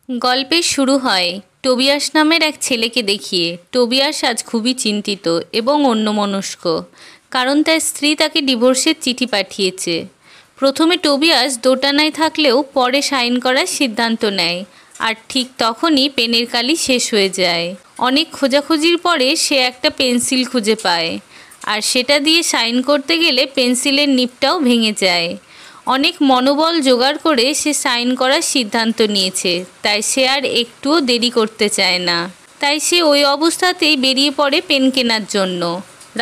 গল্পের শুরু হয় টোবিয়াস নামের এক ছেলেকে দেখিয়ে। টোবিয়াস আজ খুবই চিন্তিত এবং অন্যমনস্ক, কারণ তার স্ত্রী তাকে ডিভোর্সের চিঠি পাঠিয়েছে। প্রথমে টোবিয়াস দোটানায় থাকলেও পরে সাইন করার সিদ্ধান্ত নেয়, আর ঠিক তখনই পেনের কালি শেষ হয়ে যায়। অনেক খোঁজাখুঁজির পরে সে একটা পেন্সিল খুঁজে পায়, আর সেটা দিয়ে সাইন করতে গেলে পেন্সিলের নিবটাও ভেঙে যায়। অনেক মনোবল জোগাড় করে সে সাইন করার সিদ্ধান্ত নিয়েছে, তাই সে আর একটুও দেরি করতে চায় না। তাই সে ওই অবস্থাতেই বেরিয়ে পড়ে পেন কেনার জন্য।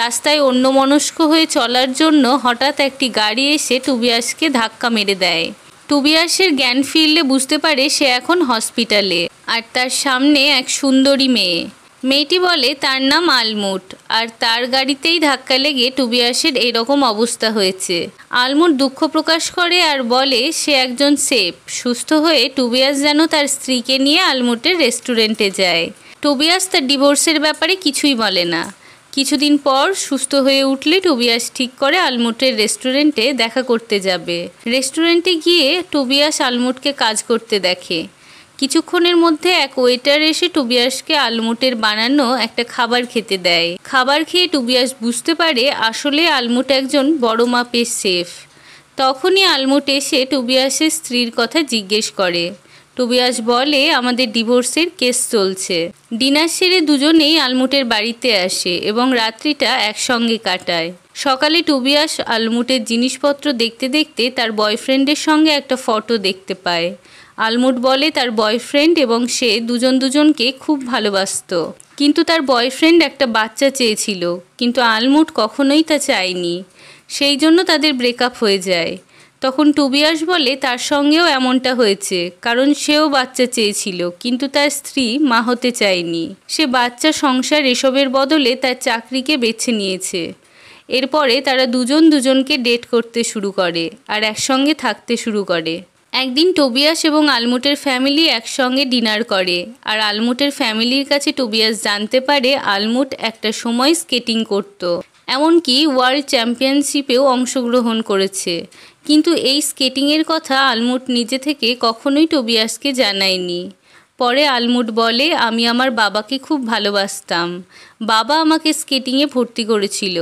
রাস্তায় অন্যমনস্ক হয়ে চলার জন্য হঠাৎ একটি গাড়ি এসে টুবিয়াসকে ধাক্কা মেরে দেয়। টুবিয়াসের জ্ঞান ফিরলে বুঝতে পারে সে এখন হসপিটালে, আর তার সামনে এক সুন্দরী মেয়ে। মেয়েটি বলে তার নাম আলমুট, আর তার গাড়িতেই ধাক্কা লেগে টুবিয়াসের এরকম অবস্থা হয়েছে। আলমুট দুঃখ প্রকাশ করে আর বলে সে একজন সেফ। সুস্থ হয়ে টুবিয়াস যেন তার স্ত্রীকে নিয়ে আলমুটের রেস্টুরেন্টে যায়। টুবিয়াস তার ডিভোর্সের ব্যাপারে কিছুই বলে না। কিছুদিন পর সুস্থ হয়ে উঠলে টুবিয়াস ঠিক করে আলমুটের রেস্টুরেন্টে দেখা করতে যাবে। রেস্টুরেন্টে গিয়ে টুবিয়াস আলমুটকে কাজ করতে দেখে। কিছুক্ষণের মধ্যে এক ওয়েটার এসে টুবিয়াসকে আলমুটের বানানো একটা খাবার খেতে দেয়। খাবার খেয়ে টুবিয়াস বুঝতে পারে আসলে আলমুট একজন বড় মাপের শেফ। তখনই আলমুট এসে টুবিয়াসের স্ত্রীর কথা জিজ্ঞেস করে। টুবিয়াস বলে আমাদের ডিভোর্সের কেস চলছে। ডিনার সেরে দুজনেই আলমুটের বাড়িতে আসে এবং রাত্রিটা একসঙ্গে কাটায়। সকালে টুবিয়াস আলমুটের জিনিসপত্র দেখতে দেখতে তার বয়ফ্রেন্ডের সঙ্গে একটা ফটো দেখতে পায়। আলমুট বলে তার বয়ফ্রেন্ড এবং সে দুজনকে খুব ভালোবাসতো, কিন্তু তার বয়ফ্রেন্ড একটা বাচ্চা চেয়েছিল, কিন্তু আলমুট কখনোই তা চায়নি। সেই জন্য তাদের ব্রেকআপ হয়ে যায়। তখন টুবিয়াস বলে তার সঙ্গেও এমনটা হয়েছে, কারণ সেও বাচ্চা চেয়েছিল, কিন্তু তার স্ত্রী মা হতে চায়নি। সে বাচ্চা, সংসার এসবের বদলে তার চাকরিকে বেছে নিয়েছে। এরপরে তারা দুজনকে ডেট করতে শুরু করে আর একসঙ্গে থাকতে শুরু করে। একদিন টুবিয়াস এবং আলমুটের ফ্যামিলি একসঙ্গে ডিনার করে, আর আলমুটের ফ্যামিলির কাছে টুবিয়াস জানতে পারে আলমুট একটা সময় স্কেটিং করত, এমনকি ওয়ার্ল্ড চ্যাম্পিয়নশিপেও অংশগ্রহণ করেছে। কিন্তু এই স্কেটিংয়ের কথা আলমুট নিজে থেকে কখনোই টুবিয়াসকে জানায়নি। পরে আলমুট বলে আমি আমার বাবাকে খুব ভালোবাসতাম। বাবা আমাকে স্কেটিংয়ে ভর্তি করেছিল।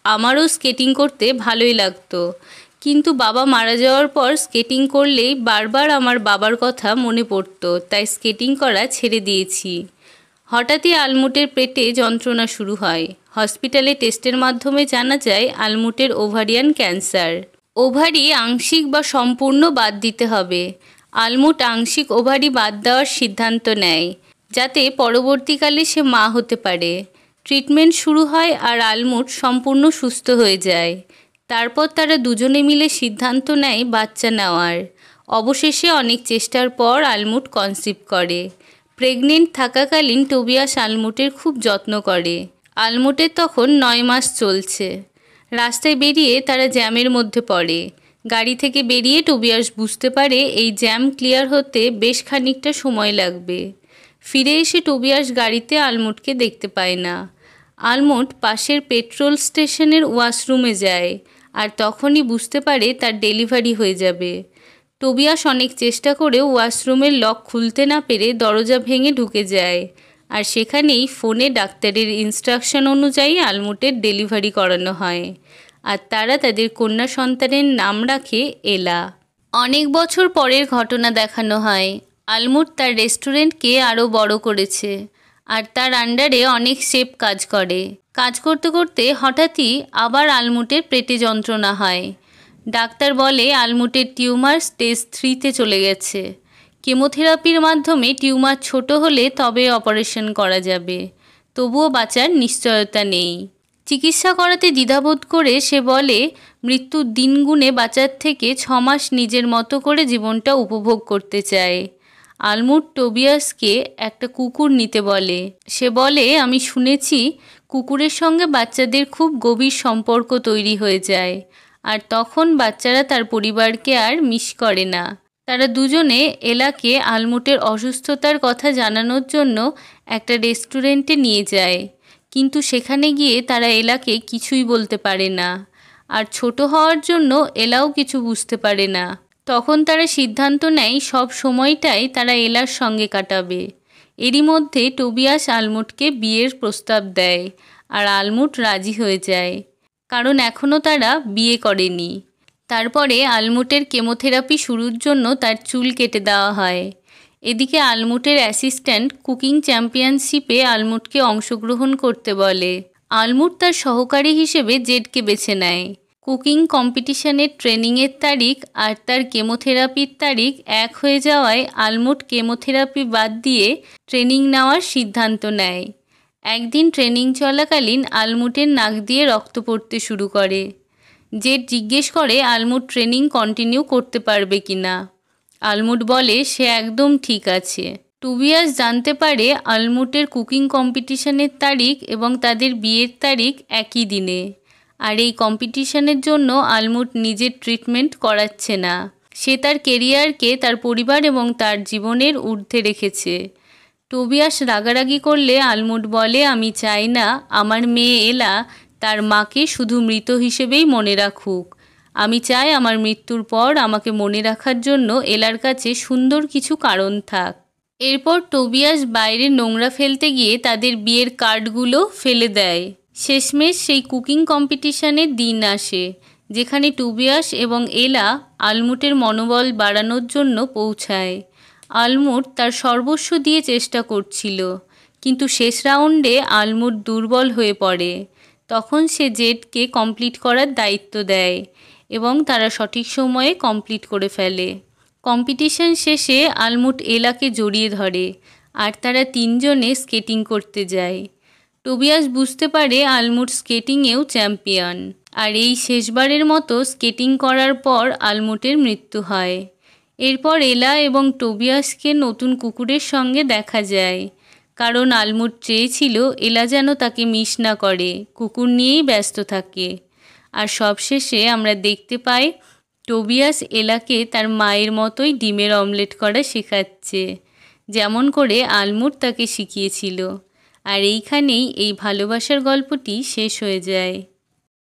আমারও স্কেটিং করতে ভালোই লাগতো, কিন্তু বাবা মারা যাওয়ার পর স্কেটিং করলেই বারবার আমার বাবার কথা মনে পড়তো, তাই স্কেটিং করা ছেড়ে দিয়েছি। হঠাৎই আলমুটের পেটে যন্ত্রণা শুরু হয়। হসপিটালে টেস্টের মাধ্যমে জানা যায় আলমুটের ওভারিয়ান ক্যান্সার। ওভারি আংশিক বা সম্পূর্ণ বাদ দিতে হবে। আলমুট আংশিক ওভারি বাদ দেওয়ার সিদ্ধান্ত নেয়, যাতে পরবর্তীকালে সে মা হতে পারে। ট্রিটমেন্ট শুরু হয় আর আলমুট সম্পূর্ণ সুস্থ হয়ে যায়। তারপর তারা দুজনে মিলে সিদ্ধান্ত নেয় বাচ্চা নেওয়ার। অবশেষে অনেক চেষ্টার পর আলমুট কনসিভ করে। প্রেগনেন্ট থাকাকালীন টুবিয়াস আলমুটের খুব যত্ন করে। আলমুটের তখন 9 মাস চলছে। রাস্তায় বেরিয়ে তারা জ্যামের মধ্যে পড়ে। গাড়ি থেকে বেরিয়ে টুবিয়াস বুঝতে পারে এই জ্যাম ক্লিয়ার হতে বেশ খানিকটা সময় লাগবে। ফিরে এসে টুবিয়াস গাড়িতে আলমুটকে দেখতে পায় না। আলমুট পাশের পেট্রোল স্টেশনের ওয়াশরুমে যায়, আর তখনই বুঝতে পারে তার ডেলিভারি হয়ে যাবে। টুবিয়াস অনেক চেষ্টা করেও ওয়াশরুমের লক খুলতে না পেরে দরজা ভেঙে ঢুকে যায়, আর সেখানেই ফোনে ডাক্তারের ইনস্ট্রাকশন অনুযায়ী আলমুটের ডেলিভারি করানো হয়, আর তারা তাদের কন্যা সন্তানের নাম রাখে এলা। অনেক বছর পরের ঘটনা দেখানো হয়। আলমুট তার রেস্টুরেন্টকে আরও বড় করেছে, আর তার আন্ডারে অনেক শেফ কাজ করে। কাজ করতে করতে হঠাৎই আবার আলমুটের পেটে যন্ত্রণা হয়। ডাক্তার বলে আলমুটের টিউমার স্টেজ 3-তে চলে গেছে। কেমোথেরাপির মাধ্যমে টিউমার ছোট হলে তবে অপারেশন করা যাবে, তবুও বাঁচার নিশ্চয়তা নেই। চিকিৎসা করাতে দ্বিধাবোধ করে সে বলে মৃত্যুর দিন গুণে বাঁচার থেকে 6 মাস নিজের মতো করে জীবনটা উপভোগ করতে চায়। আলমুট টুবিয়াসকে একটা কুকুর নিতে বলে। সে বলে আমি শুনেছি কুকুরের সঙ্গে বাচ্চাদের খুব গভীর সম্পর্ক তৈরি হয়ে যায়, আর তখন বাচ্চারা তার পরিবারকে আর মিস করে না। তারা দুজনে এলাকে আলমুটের অসুস্থতার কথা জানানোর জন্য একটা রেস্টুরেন্টে নিয়ে যায়, কিন্তু সেখানে গিয়ে তারা এলাকে কিছুই বলতে পারে না, আর ছোট হওয়ার জন্য এলাও কিছু বুঝতে পারে না। তখন তারা সিদ্ধান্ত নেয় সব সময়টাই তারা এলার সঙ্গে কাটাবে। এরই মধ্যে টোবিয়াস আলমুটকে বিয়ের প্রস্তাব দেয়, আর আলমুট রাজি হয়ে যায়, কারণ এখনও তারা বিয়ে করেনি। তারপরে আলমুটের কেমোথেরাপি শুরুর জন্য তার চুল কেটে দেওয়া হয়। এদিকে আলমুটের অ্যাসিস্ট্যান্ট কুকিং চ্যাম্পিয়নশিপে আলমুটকে অংশগ্রহণ করতে বলে। আলমুট তার সহকারী হিসেবে জেডকে বেছে নেয়। কুকিং কম্পিটিশনের ট্রেনিংয়ের তারিখ আর তার কেমোথেরাপির তারিখ এক হয়ে যাওয়ায় আলমুট কেমোথেরাপি বাদ দিয়ে ট্রেনিং নেওয়ার সিদ্ধান্ত নেয়। একদিন ট্রেনিং চলাকালীন আলমুটের নাক দিয়ে রক্ত পড়তে শুরু করে। জেড জিজ্ঞেস করে আলমুট ট্রেনিং কন্টিনিউ করতে পারবে কিনা। আলমুট বলে সে একদম ঠিক আছে। টোবিয়াস জানতে পারে আলমুটের কুকিং কম্পিটিশনের তারিখ এবং তাদের বিয়ের তারিখ একই দিনে, আর এই কম্পিটিশনের জন্য আলমুট নিজের ট্রিটমেন্ট করাচ্ছে না। সে তার কেরিয়ারকে তার পরিবার এবং তার জীবনের ঊর্ধ্বে রেখেছে। টোবিয়াস রাগারাগি করলে আলমুট বলে আমি চাই না আমার মেয়ে এলা তার মাকে শুধু মৃত হিসেবেই মনে রাখুক। আমি চাই আমার মৃত্যুর পর আমাকে মনে রাখার জন্য এলার কাছে সুন্দর কিছু কারণ থাক। এরপর টোবিয়াস বাইরে নোংরা ফেলতে গিয়ে তাদের বিয়ের কার্ডগুলো ফেলে দেয়। শেষমেশ সেই কুকিং কম্পিটিশনের দিন আসে, যেখানে টোবিয়াস এবং এলা আলমুটের মনোবল বাড়ানোর জন্য পৌঁছায়। আলমুট তার সর্বস্ব দিয়ে চেষ্টা করছিল, কিন্তু শেষ রাউন্ডে আলমুট দুর্বল হয়ে পড়ে। তখন সে জেডকে কমপ্লিট করার দায়িত্ব দেয় এবং তারা সঠিক সময়ে কমপ্লিট করে ফেলে। কম্পিটিশন শেষে আলমুট এলাকে জড়িয়ে ধরে, আর তারা তিনজনে স্কেটিং করতে যায়। টোবিয়াস বুঝতে পারে আলমুট স্কেটিংয়েও চ্যাম্পিয়ন, আর এই শেষবারের মতো স্কেটিং করার পর আলমুটের মৃত্যু হয়। এরপর এলা এবং টোবিয়াসকে নতুন কুকুরের সঙ্গে দেখা যায়, কারণ আলমুট চেয়েছিল এলা যেন তাকে মিস না করে, কুকুর নিয়েই ব্যস্ত থাকে। আর সবশেষে আমরা দেখতে পাই টোবিয়াস এলাকে তার মায়ের মতোই ডিমের অমলেট করা শেখাচ্ছে, যেমন করে আলমুট তাকে শিখিয়েছিল। আর এইখানেই এই ভালোবাসার গল্পটি শেষ হয়ে যায়।